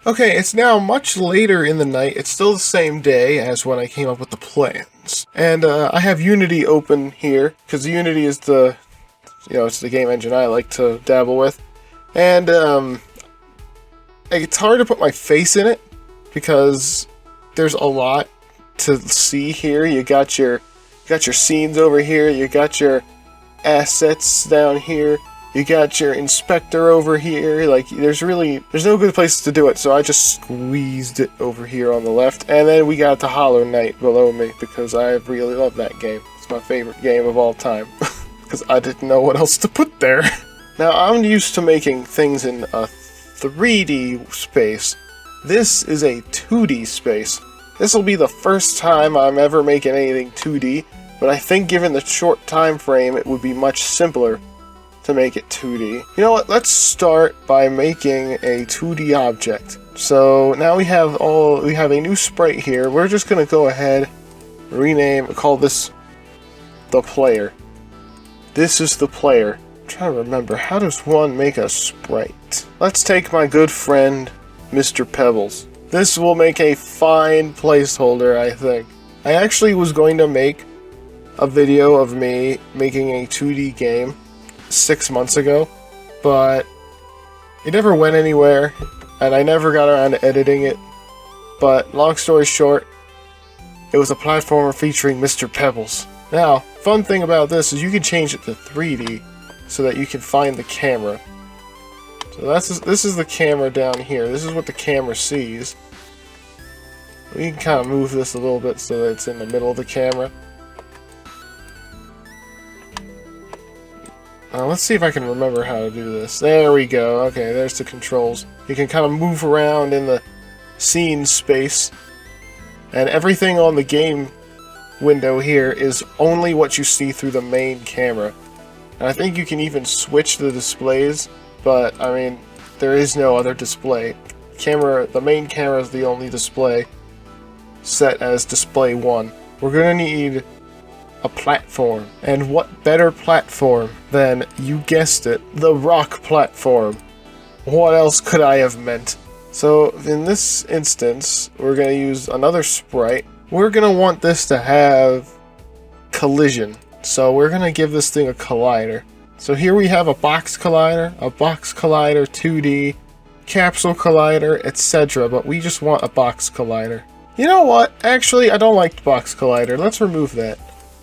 Okay, it's now much later in the night. It's still the same day as when I came up with the plans. And I have Unity open here, because Unity is it's the game engine I like to dabble with. And it's hard to put my face in it, because there's a lot to see here. You got your scenes over here, you got your assets down here, you got your inspector over here. Like, there's no good place to do it, so I just squeezed it over here on the left. And then we got the Hollow Knight below me, because I really love that game. It's my favorite game of all time, because I didn't know what else to put there. Now, I'm used to making things in a 3D space. This is a 2D space. This will be the first time I'm ever making anything 2D, but I think given the short time frame, it would be much simpler to make it 2D. You know what? Let's start by making a 2D object. So now we have a new sprite here. We're just gonna go ahead, call this the player. This is the player. I'm trying to remember, how does one make a sprite? Let's take my good friend, Mr. Pebbles. This will make a fine placeholder, I think. I actually was going to make a video of me making a 2D game 6 months ago, but it never went anywhere, and I never got around to editing it. But long story short, it was a platformer featuring Mr. Pebbles. Now, fun thing about this is you can change it to 3D so that you can find the camera. So this is the camera down here. This is what the camera sees. We can kind of move this a little bit so that it's in the middle of the camera. Let's see if I can remember how to do this. There we go. Okay, there's the controls. You can kind of move around in the scene space. And everything on the game window here is only what you see through the main camera. And I think you can even switch the displays, but I mean, there is no other display. The main camera is the only display set as display 1. We're gonna need a platform. And what better platform than, you guessed it, the rock platform. What else could I have meant? So in this instance, we're going to use another sprite. We're going to want this to have collision. So we're going to give this thing a collider. So here we have a box collider 2D, capsule collider, etc. But we just want a box collider. You know what? Actually, I don't like the box collider. Let's remove that.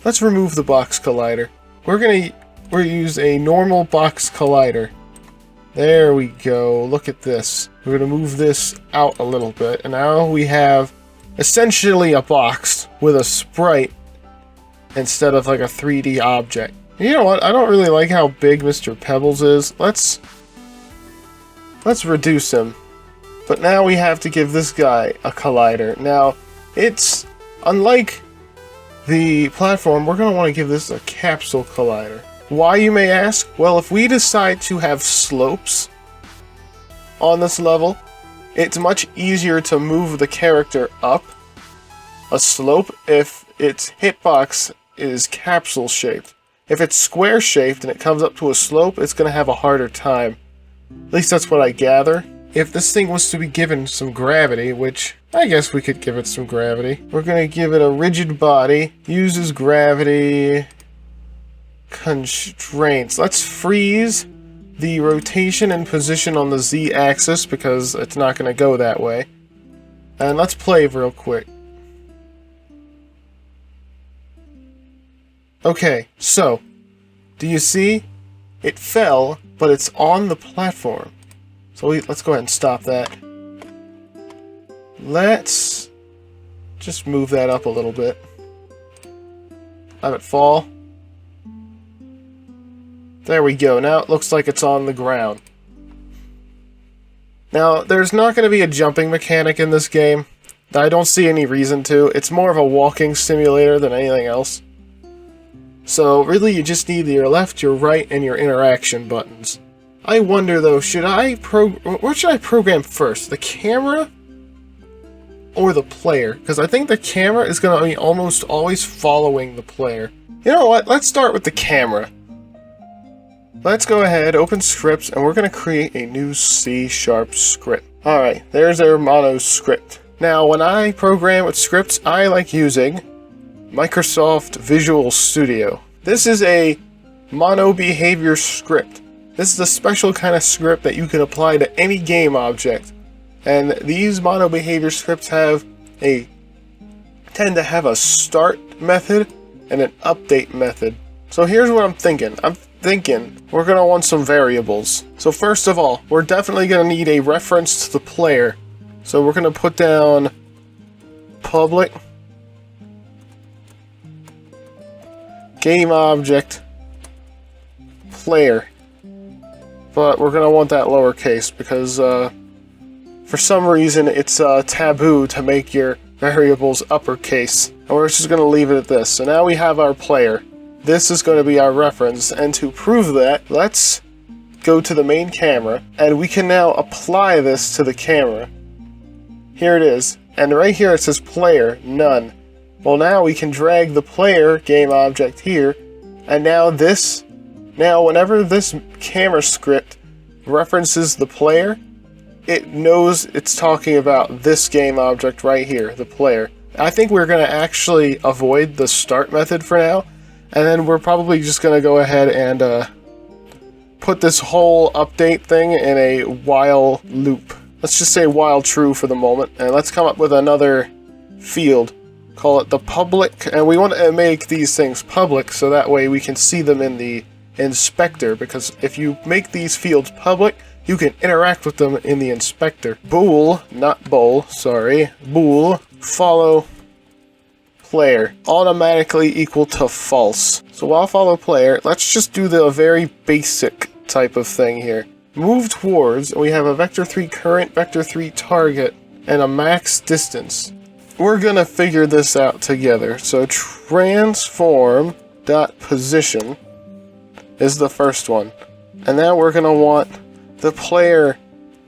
Let's remove the box collider. We're use a normal box collider. There we go. Look at this. We're gonna move this out a little bit, and now we have essentially a box with a sprite instead of like a 3D object. And you know what? I don't really like how big Mr. Pebbles is. Let's reduce him. But now we have to give this guy a collider. Now, it's unlike the platform, we're going to want to give this a capsule collider. Why, you may ask? Well, if we decide to have slopes on this level, it's much easier to move the character up a slope if its hitbox is capsule shaped. If it's square shaped and it comes up to a slope, it's going to have a harder time. At least that's what I gather. If this thing was to be given some gravity, which I guess we could give it some gravity. We're going to give it a rigid body. Uses gravity constraints. Let's freeze the rotation and position on the Z-axis because it's not going to go that way. And let's play real quick. Okay, so, do you see? It fell, but it's on the platform. So let's go ahead and stop that. Let's just move that up a little bit. Have it fall. There we go. Now it looks like it's on the ground. Now, there's not going to be a jumping mechanic in this game. I don't see any reason to. It's more of a walking simulator than anything else. So, really, you just need your left, your right, and your interaction buttons. I wonder, though, what should I program first? The camera or the player? Because I think the camera is going to be almost always following the player. You know what? Let's start with the camera. Let's go ahead, open scripts, and we're going to create a new C# script. Alright, there's our mono script. Now, when I program with scripts, I like using Microsoft Visual Studio. This is a mono behavior script. This is a special kind of script that you can apply to any game object. And these mono behavior scripts tend to have a start method and an update method. So here's what I'm thinking. I'm thinking we're going to want some variables. So first of all, we're definitely going to need a reference to the player. So we're going to put down public game object player. But we're going to want that lowercase because for some reason it's taboo to make your variables uppercase. And we're just going to leave it at this. So now we have our player. This is going to be our reference, and to prove that, let's go to the main camera, and we can now apply this to the camera. Here it is, and right here it says player, none. Well, now we can drag the player game object here, and now whenever this camera script references the player, it knows it's talking about this game object right here, the player. I think we're going to actually avoid the start method for now, and then we're probably just going to go ahead and put this whole update thing in a while loop. Let's just say while true for the moment, and let's come up with another field. Call it the public, and we want to make these things public so that way we can see them in the inspector, because if you make these fields public, you can interact with them in the inspector. Bool, not bowl, sorry, bool, follow player, automatically equal to false. So while follow player, let's just do the very basic type of thing here. Move towards, and we have a vector 3 current, vector 3 target, and a max distance. We're gonna figure this out together. So transform dot position is the first one. And now we're gonna want the player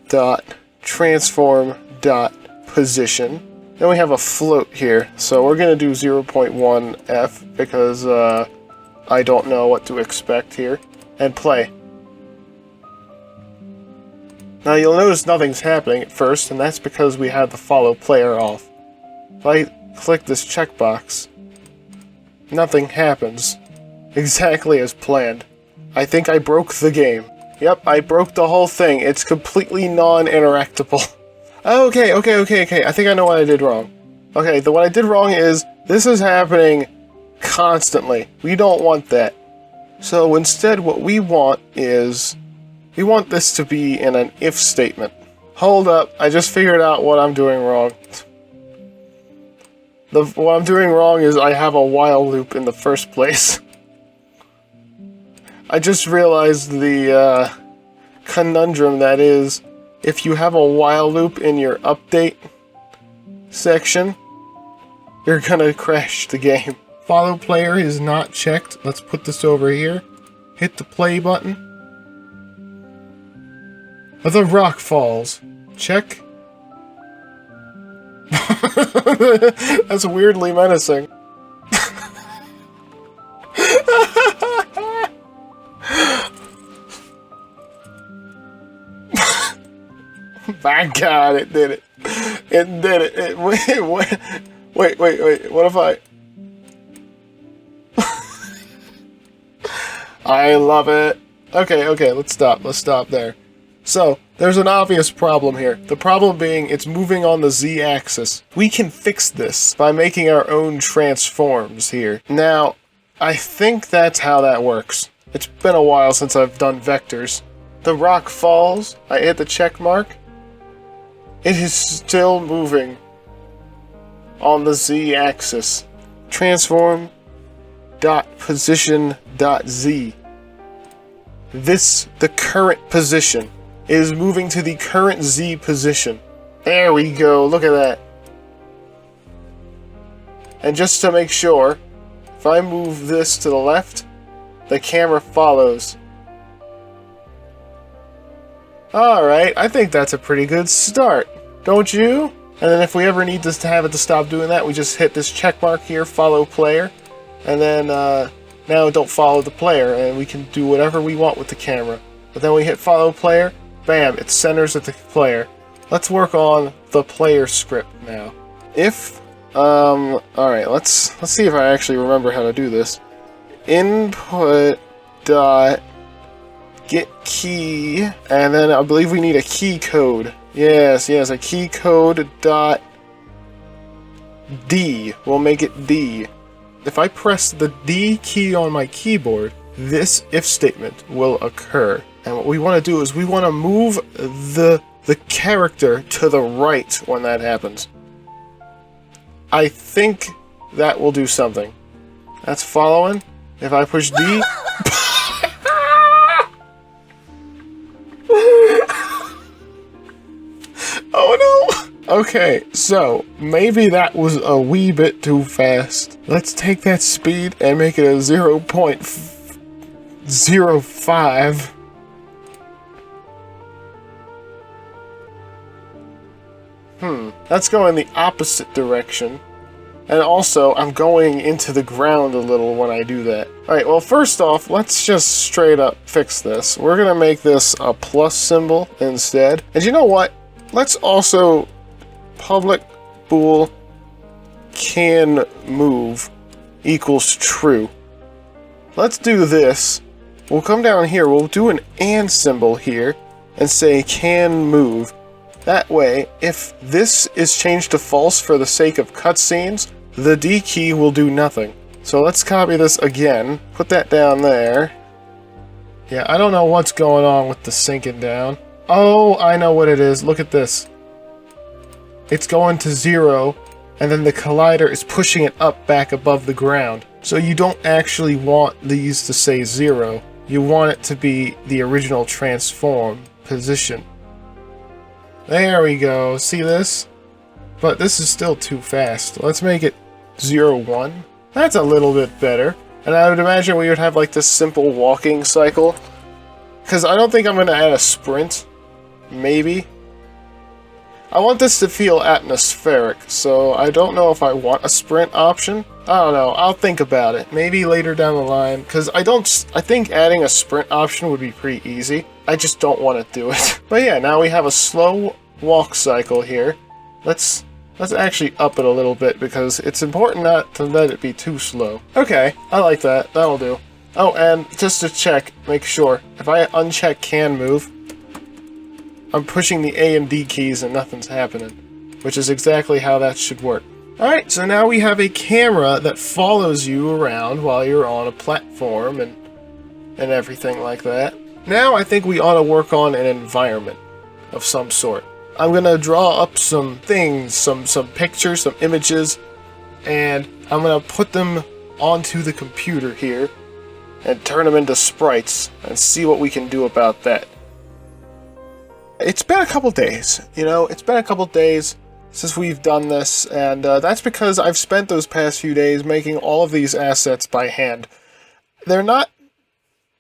dot transform dot position. Then we have a float here, so we're gonna do 0.1 f because I don't know what to expect here. And play. Now you'll notice nothing's happening at first, and that's because we had the follow player off. If I click this checkbox, nothing happens. Exactly as planned. I think I broke the game. Yep, I broke the whole thing. It's completely non-interactable. Okay. I think I know what I did wrong. Okay, what I did wrong is, this is happening constantly. We don't want that. So instead what we want is, we want this to be in an if statement. Hold up, I just figured out what I'm doing wrong. What I'm doing wrong is I have a while loop in the first place. I just realized the conundrum that is, if you have a while loop in your update section, you're gonna crash the game. Follow player is not checked. Let's put this over here. Hit the play button. The rock falls. Check. That's weirdly menacing. My God, it did it. It did it. Wait. What if I... I love it. Okay, let's stop there. So, there's an obvious problem here. The problem being, it's moving on the z-axis. We can fix this by making our own transforms here. Now, I think that's how that works. It's been a while since I've done vectors. The rock falls, I hit the check mark. It is still moving on the z-axis. Transform dot position dot z. The current position is moving to the current z position. There we go, look at that. And just to make sure, if I move this to the left, the camera follows. Alright, I think that's a pretty good start, don't you? And then if we ever need to have it to stop doing that, we just hit this check mark here, follow player, and then now don't follow the player, and we can do whatever we want with the camera. But then we hit follow player, bam, it centers at the player. let's work on the player script now. If, alright, let's see if I actually remember how to do this. Input dot get key, and then I believe we need a key code. Yes, a key code dot D. We'll make it D. If I press the D key on my keyboard, this if statement will occur. And what we want to do is we want to move the character to the right when that happens. I think that will do something. That's following. If I push D... Oh no! Okay, so maybe that was a wee bit too fast. Let's take that speed and make it a 0.05. Let's go in the opposite direction. And also, I'm going into the ground a little when I do that. Alright, well first off, let's just straight up fix this. We're gonna make this a plus symbol instead. And you know what? Let's also public bool can move equals true. Let's do this. We'll come down here, we'll do an and symbol here and say can move. That way, if this is changed to false for the sake of cutscenes, the D key will do nothing. So let's copy this again, put that down there. Yeah, I don't know what's going on with the sinking down. Oh, I know what it is. Look at this. It's going to 0, and then the collider is pushing it up back above the ground. So you don't actually want these to say 0. You want it to be the original transform position. There we go. See this? But this is still too fast. Let's make it 0-1. That's a little bit better. And I would imagine we would have like this simple walking cycle. Because I don't think I'm going to add a sprint. Maybe. I want this to feel atmospheric, so I don't know if I want a sprint option. I don't know, I'll think about it. Maybe later down the line, because I think adding a sprint option would be pretty easy. I just don't want to do it. But yeah, now we have a slow walk cycle here. Let's actually up it a little bit, because it's important not to let it be too slow. Okay, I like that. That'll do. Oh, and just to check, make sure, if I uncheck can move, I'm pushing the A and D keys and nothing's happening, which is exactly how that should work. Alright, so now we have a camera that follows you around while you're on a platform and everything like that. Now I think we ought to work on an environment of some sort. I'm gonna draw up some things, some pictures, some images, and I'm gonna put them onto the computer here and turn them into sprites and see what we can do about that. It's been a couple days, it's been a couple days since we've done this, and that's because I've spent those past few days making all of these assets by hand. They're not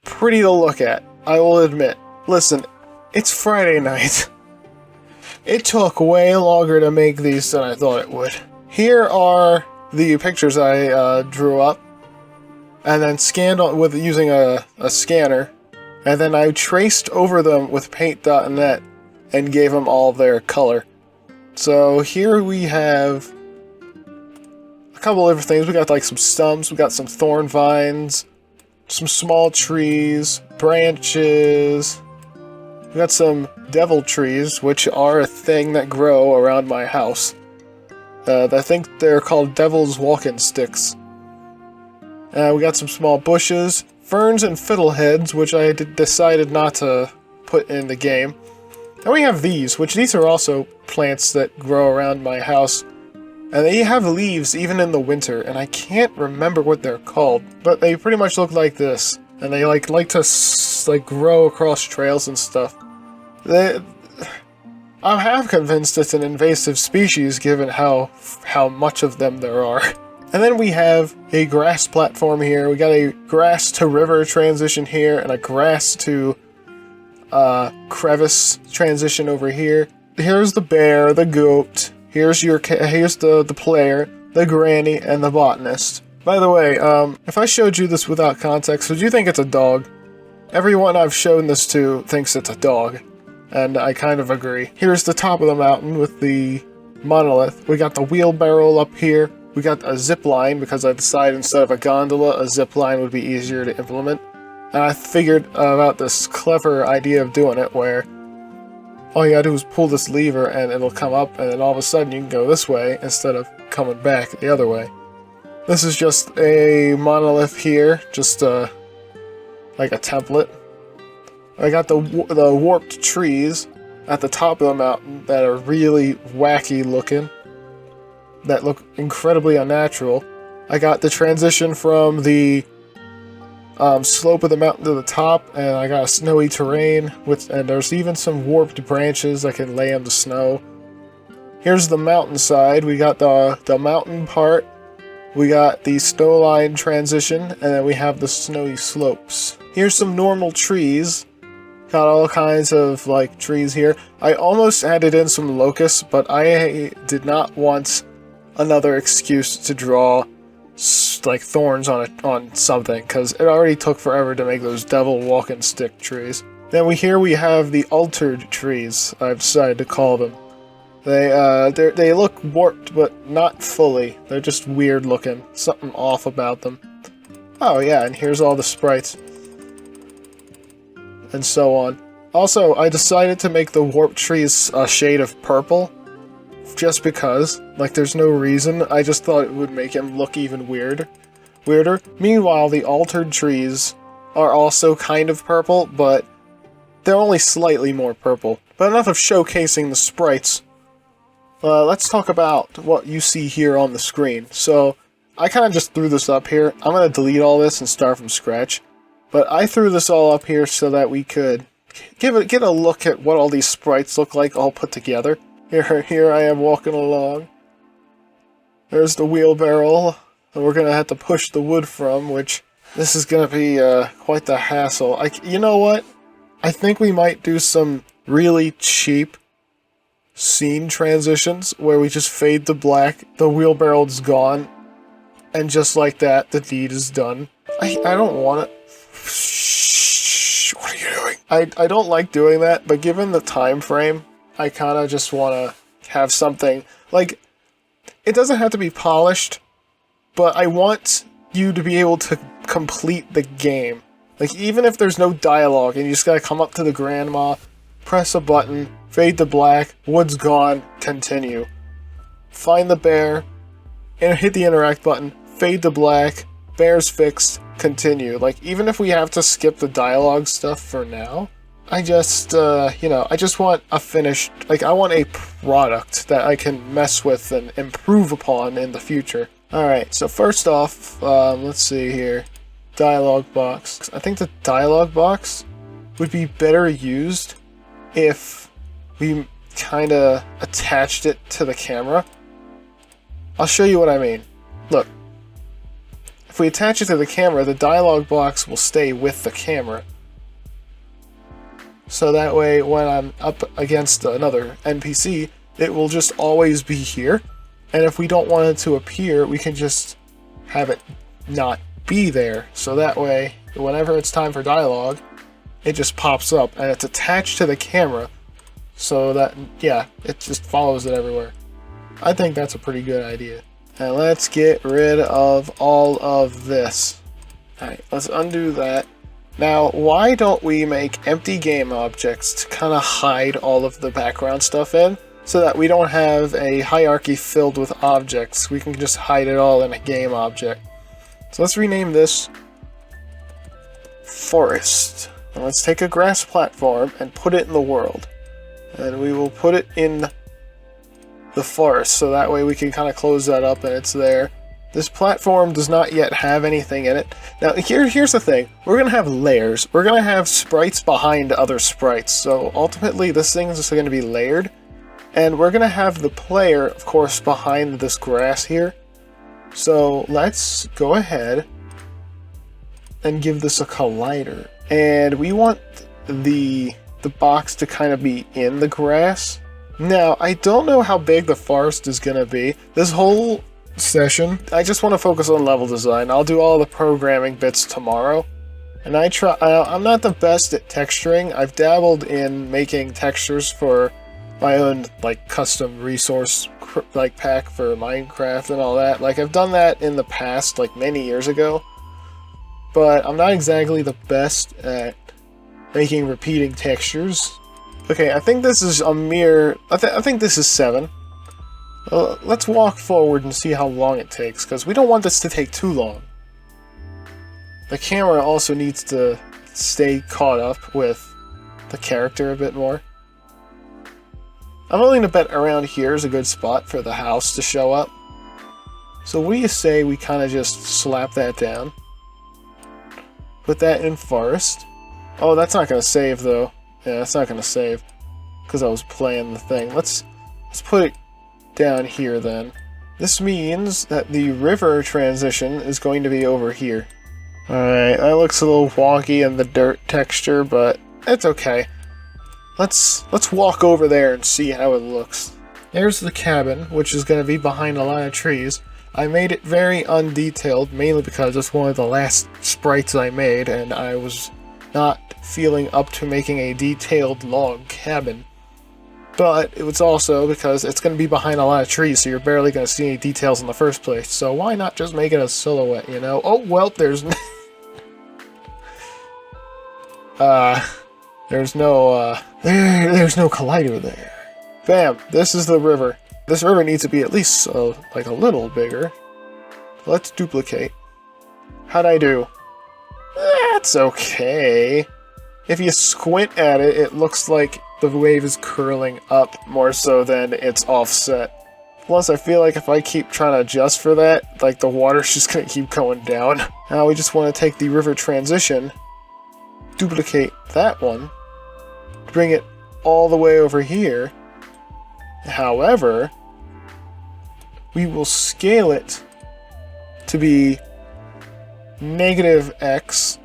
pretty to look at, I will admit. Listen, it's Friday night. It took way longer to make these than I thought it would. Here are the pictures I drew up, and then scanned with using a scanner, and then I traced over them with paint.net and gave them all their color. So here we have a couple of different things. We got like some stumps, we got some thorn vines, some small trees, branches. We got some devil trees, which are a thing that grow around my house. I think they're called devil's walking sticks. We got some small bushes, ferns and fiddleheads, which I decided not to put in the game. And we have these are also plants that grow around my house. And they have leaves even in the winter, and I can't remember what they're called. But they pretty much look like this. And they like to grow across trails and stuff. I'm half convinced it's an invasive species given how much of them there are. And then we have a grass platform here. We got a grass to river transition here, and a grass to crevice transition over here. Here's the bear, the goat. Here's the player, the granny, and the botanist. By the way, if I showed you this without context, would you think it's a dog? Everyone I've shown this to thinks it's a dog. and I kind of agree. Here's the top of the mountain with the monolith. We got the wheelbarrow up here. We got a zip line because I decided instead of a gondola, a zip line would be easier to implement. And I figured about this clever idea of doing it where all you gotta do is pull this lever and it'll come up, and then all of a sudden you can go this way instead of coming back the other way. This is just a monolith here, just like a template. I got the warped trees at the top of the mountain that are really wacky looking, that look incredibly unnatural. I got the transition from the slope of the mountain to the top, and I got a snowy terrain, and there's even some warped branches I can lay in the snow. Here's the mountainside. We got the mountain part, we got the snow line transition, and then we have the snowy slopes. Here's some normal trees. Got all kinds of like trees here. I almost added in some locusts, but I did not want another excuse to draw like thorns on something, because it already took forever to make those devil walking stick trees. Then we have the altered trees, I've decided to call them. They look warped, but not fully. They're just weird looking. Something off about them. Oh yeah, and here's all the sprites. And so on. Also, I decided to make the warped trees a shade of purple. Just because. Like, there's no reason. I just thought it would make him look even weirder. Meanwhile, the altered trees are also kind of purple, but they're only slightly more purple. But enough of showcasing the sprites. Let's talk about what you see here on the screen. So, I kind of just threw this up here. I'm going to delete all this and start from scratch. But I threw this all up here so that we could get a look at what all these sprites look like all put together. Here I am walking along. There's the wheelbarrow that we're going to have to push the wood from, which this is going to be quite the hassle. You know what? I think we might do some really cheap scene transitions where we just fade to black, the wheelbarrow is gone, and just like that, the deed is done. I don't want it. Shh, what are you doing? I don't like doing that, but given the time frame, I kind of just want to have something, like, it doesn't have to be polished, but I want you to be able to complete the game. Like, even if there's no dialogue and you just gotta come up to the grandma, press a button, fade to black, wood's gone, continue. Find the bear, and hit the interact button, fade to black, bear's fixed, continue. Like, even if we have to skip the dialogue stuff for now, I just, I just want a finished, like, I want a product that I can mess with and improve upon in the future. Alright, so first off, let's see here. Dialogue box. I think the dialogue box would be better used if we kind of attached it to the camera. I'll show you what I mean. Look. If we attach it to the camera, the dialogue box will stay with the camera. So that way, when I'm up against another NPC, it will just always be here. And if we don't want it to appear, we can just have it not be there. So that way, whenever it's time for dialogue, it just pops up and it's attached to the camera. So that, yeah, it just follows it everywhere. I think that's a pretty good idea. And let's get rid of all of this. Alright, let's undo that. Now, why don't we make empty game objects to kind of hide all of the background stuff in, so that we don't have a hierarchy filled with objects. We can just hide it all in a game object. So let's rename this Forest. And let's take a grass platform and put it in the world. And we will put it in the forest, so that way we can kind of close that up and it's there. This platform does not yet have anything in it. Now, here's the thing. We're going to have layers. We're going to have sprites behind other sprites. So, ultimately, this thing is just going to be layered. And we're going to have the player, of course, behind this grass here. So, let's go ahead and give this a collider. And we want the box to kind of be in the grass. Now, I don't know how big the forest is going to be. This whole session, I just want to focus on level design. I'll do all the programming bits tomorrow. And I'm not the best at texturing. I've dabbled in making textures for my own, like, custom resource, like, pack for Minecraft and all that. Like, I've done that in the past, like, many years ago. But I'm not exactly the best at making repeating textures. Okay, I think this is a mere... I think this is 7. Let's walk forward and see how long it takes, because we don't want this to take too long. The camera also needs to stay caught up with the character a bit more. I'm willing to bet around here is a good spot for the house to show up. So what do you say we kind of just slap that down? Put that in forest. Oh, that's not going to save, though. Yeah, that's not going to save. Because I was playing the thing. Let's put it down here, then. This means that the river transition is going to be over here. Alright, that looks a little wonky in the dirt texture, but it's okay. Let's walk over there and see how it looks. There's the cabin, which is going to be behind a lot of trees. I made it very undetailed, mainly because it's one of the last sprites I made, and I was not feeling up to making a detailed log cabin. But it was also because it's going to be behind a lot of trees, so you're barely going to see any details in the first place. So why not just make it a silhouette, you know? Oh, well, there's no collider there. Bam! This is the river. This river needs to be at least, like, a little bigger. Let's duplicate. How'd I do? That's okay. If you squint at it, it looks like the wave is curling up more so than it's offset. Plus, I feel like if I keep trying to adjust for that, like, the water's just gonna keep going down. Now we just want to take the river transition, duplicate that one, bring it all the way over here. However, we will scale it to be -x,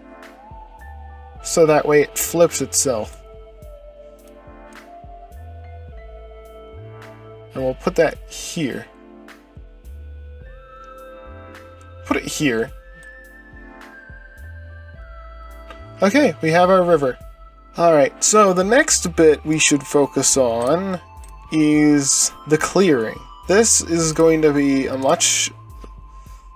so that way it flips itself. And we'll put that here. Put it here. Okay, we have our river. Alright, so the next bit we should focus on is the clearing. This is going to be a much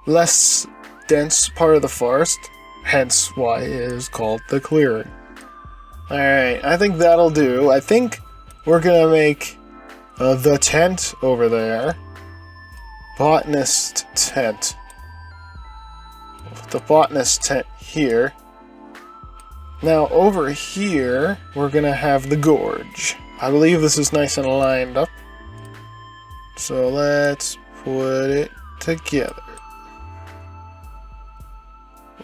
less dense part of the forest, hence why it is called the clearing. Alright, I think that'll do. I think we're gonna make the tent over there. Botanist tent. The botanist tent here. Now over here, we're gonna have the gorge. I believe this is nice and lined up. So let's put it together.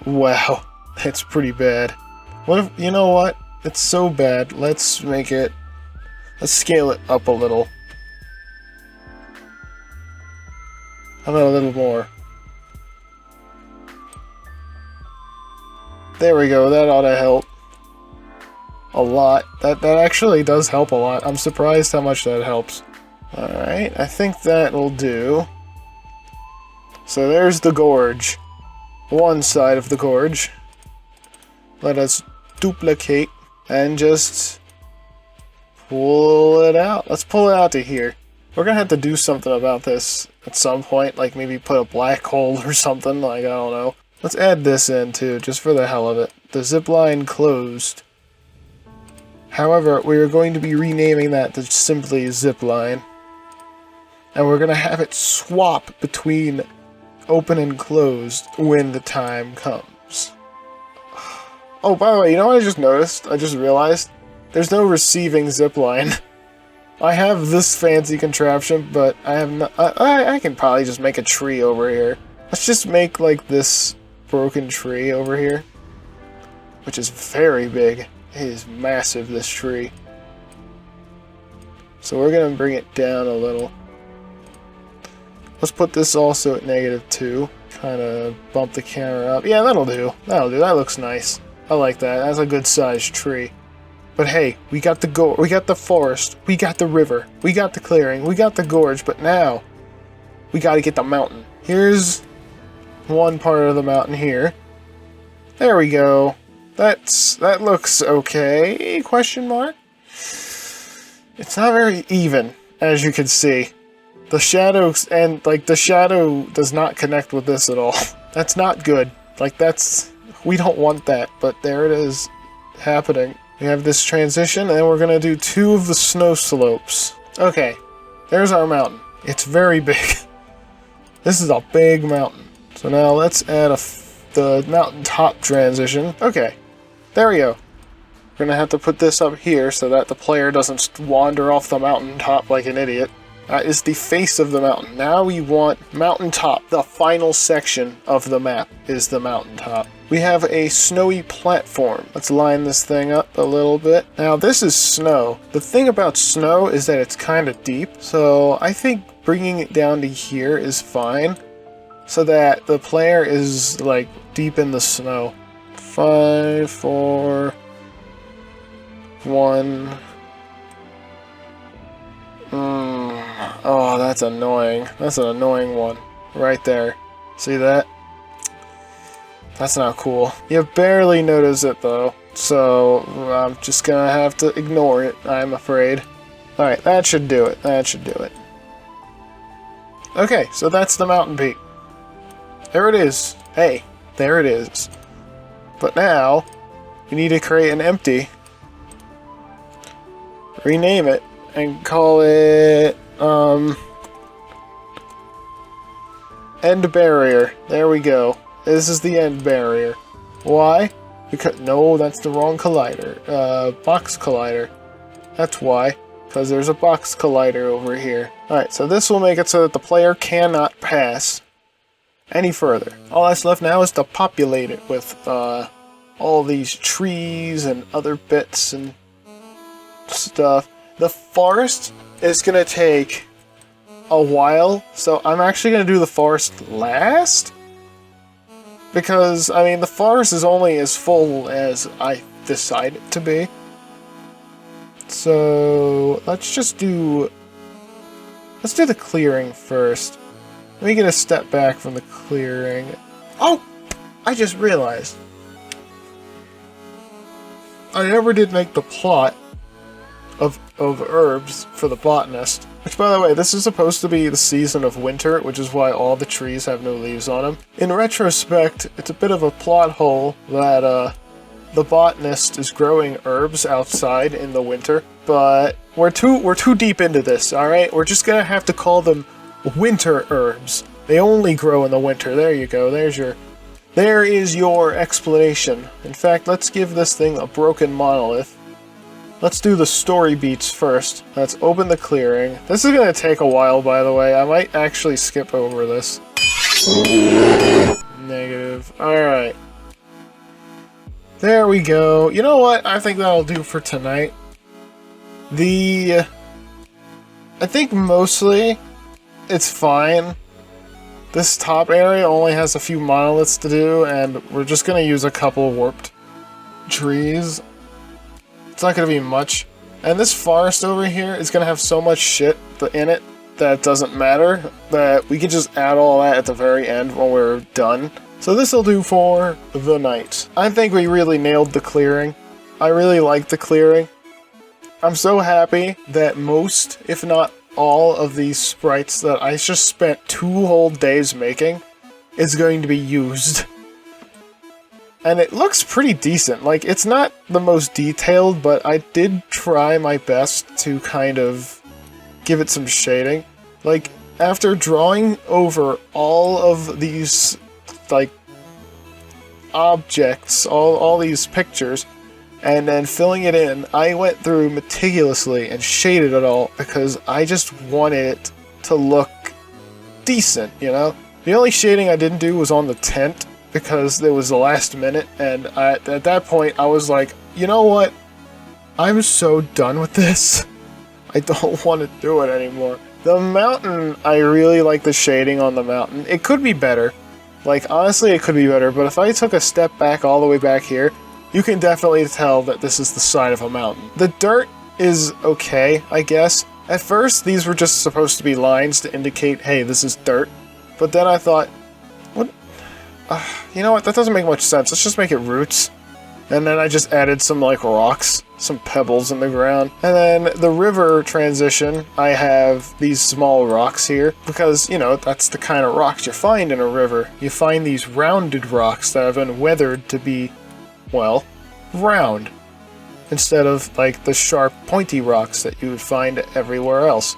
Wow, that's pretty bad. What if, you know what? It's so bad. Let's scale it up a little. How about a little more? There we go, that ought to help. A lot. That actually does help a lot. I'm surprised how much that helps. Alright, I think that'll do. So there's the gorge. One side of the gorge. Let us duplicate and just pull it out. Let's pull it out to here. We're gonna have to do something about this at some point, like maybe put a black hole or something, like, I don't know. Let's add this in too, just for the hell of it. The zipline closed. However, we are going to be renaming that to simply zipline. And we're gonna have it swap between open and closed when the time comes. Oh, by the way, you know what I just noticed? I just realized there's no receiving zipline. I have this fancy contraption, but I have no. I can probably just make a tree over here. Let's just make, like, this broken tree over here, which is very big. It is massive, this tree. So we're gonna bring it down a little. Let's put this also at -2. Kind of bump the camera up. Yeah, that'll do. That'll do. That looks nice. I like that. That's a good sized tree. But hey, we got the forest, we got the river, we got the clearing, we got the gorge, but now we gotta get the mountain. Here's one part of the mountain here. There we go. That looks okay, question mark? It's not very even, as you can see. The shadows, and, like, the shadow does not connect with this at all. That's not good. Like, we don't want that, but there it is, happening. We have this transition, and then we're gonna do 2 of the snow slopes. Okay, there's our mountain. It's very big. This is a big mountain. So now let's add the mountaintop transition. Okay, there we go. We're gonna have to put this up here so that the player doesn't wander off the mountaintop like an idiot. That is the face of the mountain. Now we want mountaintop. The final section of the map is the mountaintop. We have a snowy platform. Let's line this thing up a little bit. Now this is snow. The thing about snow is that it's kind of deep. So I think bringing it down to here is fine. So that the player is like deep in the snow. 5, 4, 1... Oh, that's annoying. That's an annoying one. Right there. See that? That's not cool. You barely notice it, though. So, I'm just gonna have to ignore it, I'm afraid. Alright, that should do it. That should do it. Okay, so that's the mountain peak. There it is. Hey, there it is. But now, we need to create an empty. Rename it. And call it, end barrier. There we go. This is the end barrier. Why? Because, no, that's the wrong collider. Box collider. That's why. Because there's a box collider over here. Alright, so this will make it so that the player cannot pass any further. All that's left now is to populate it with, all these trees and other bits and stuff. The forest is going to take a while, so I'm actually going to do the forest last. Because, I mean, the forest is only as full as I decide it to be. So, let's do the clearing first. Let me get a step back from the clearing. Oh! I just realized. I never did make the plot of herbs for the botanist. Which, by the way, this is supposed to be the season of winter, which is why all the trees have no leaves on them. In retrospect, it's a bit of a plot hole that the botanist is growing herbs outside in the winter, but we're too deep into this, alright? We're just gonna have to call them winter herbs. They only grow in the winter. There you go. There is your explanation. In fact, let's give this thing a broken monolith. Let's do the story beats first. Let's open the clearing. This is going to take a while, by the way. I might actually skip over this. Negative. Alright. There we go. You know what? I think that'll do for tonight. I think mostly it's fine. This top area only has a few monoliths to do, and we're just going to use a couple warped trees. It's not going to be much. And this forest over here is going to have so much shit in it that doesn't matter, that we can just add all that at the very end when we're done. So this will do for the night. I think we really nailed the clearing. I really like the clearing. I'm so happy that most, if not all, of these sprites that I just spent 2 whole days making is going to be used. And it looks pretty decent. Like, it's not the most detailed, but I did try my best to kind of give it some shading. Like, after drawing over all of these, like, objects, all these pictures, and then filling it in, I went through meticulously and shaded it all because I just wanted it to look decent, you know? The only shading I didn't do was on the tent, because it was the last minute, and at that point I was like, you know what? I'm so done with this. I don't want to do it anymore. The mountain, I really like the shading on the mountain. It could be better. Like, honestly, it could be better, but if I took a step back all the way back here, you can definitely tell that this is the side of a mountain. The dirt is okay, I guess. At first, these were just supposed to be lines to indicate, hey, this is dirt. But then I thought, what? You know what? That doesn't make much sense. Let's just make it roots. And then I just added some like rocks, some pebbles in the ground. And then the river transition, I have these small rocks here because, you know, that's the kind of rocks you find in a river. You find these rounded rocks that have been weathered to be, well, round. Instead of like the sharp pointy rocks that you would find everywhere else.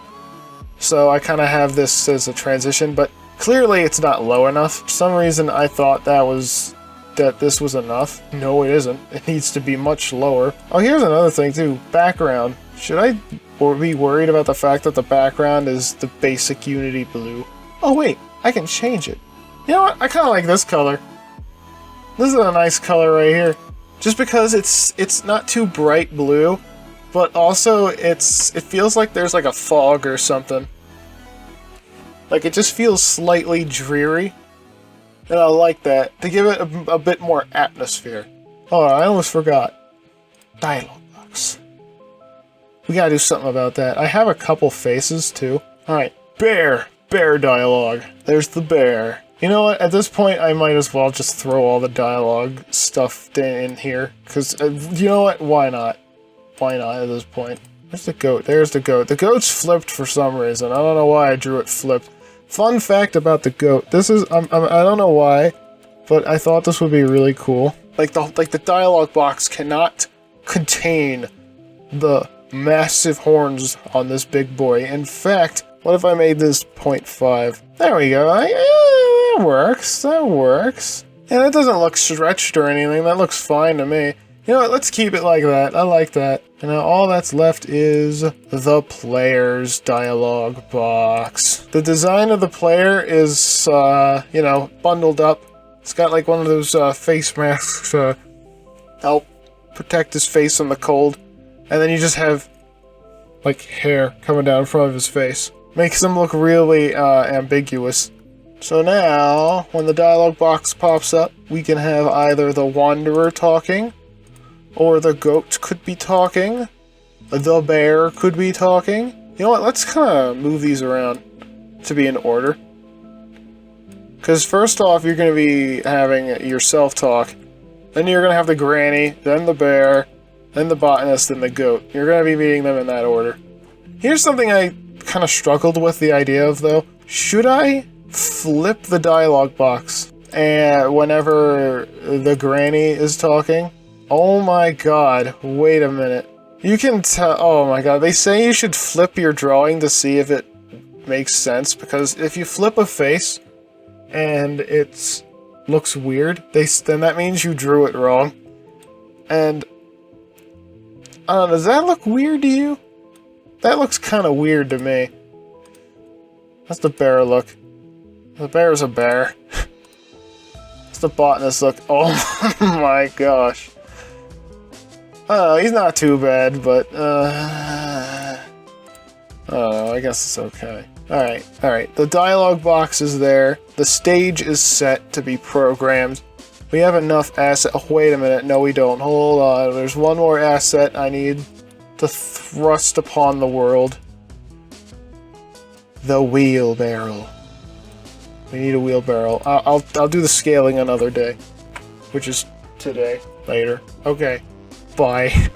So I kind of have this as a transition, but clearly it's not low enough. For some reason I thought that this was enough. No, it isn't. It needs to be much lower. Oh, here's another thing too. Background. Should I be worried about the fact that the background is the basic Unity blue? Oh wait, I can change it. You know what? I kind of like this color. This is a nice color right here. Just because it's not too bright blue, but also it feels like there's like a fog or something. Like it just feels slightly dreary. And I like that, to give it a bit more atmosphere. Oh, I almost forgot. Dialogue box. We gotta do something about that. I have a couple faces, too. Alright, bear! Bear dialogue. There's the bear. You know what, at this point I might as well just throw all the dialogue stuff in here. Because, you know what, why not? Why not at this point? Where's the goat? There's the goat. The goat's flipped for some reason. I don't know why I drew it flipped. Fun fact about the goat. This is I don't know why, but I thought this would be really cool. Like the dialogue box cannot contain the massive horns on this big boy. In fact, what if I made this 0.5? There we go. That works. That works. And it doesn't look stretched or anything. That looks fine to me. You know what? Let's keep it like that. I like that. And now all that's left is the player's dialogue box. The design of the player is, you know, bundled up. It's got like one of those face masks to help protect his face from the cold. And then you just have, like, hair coming down in front of his face. Makes him look really ambiguous. So now, when the dialogue box pops up, we can have either the Wanderer talking, or the goat could be talking. The bear could be talking. You know what, let's kind of move these around to be in order. Because first off, you're going to be having yourself talk. Then you're going to have the granny, then the bear, then the botanist, and the goat. You're going to be meeting them in that order. Here's something I kind of struggled with the idea of, though. Should I flip the dialogue box and whenever the granny is talking? Oh my god, wait a minute. You can tell, oh my god, they say you should flip your drawing to see if it makes sense, because if you flip a face and it looks weird, then that means you drew it wrong. And, I don't know, does that look weird to you? That looks kind of weird to me. How's the bear look? The bear's a bear. How's the botanist look? Oh my gosh. Oh, he's not too bad, but, oh, I guess it's okay. Alright. The dialogue box is there. The stage is set to be programmed. We have enough asset. Oh, wait a minute. No, we don't. Hold on. There's one more asset I need to thrust upon the world. The wheelbarrow. We need a wheelbarrow. I'll do the scaling another day. Which is today. Later. Okay. Bye.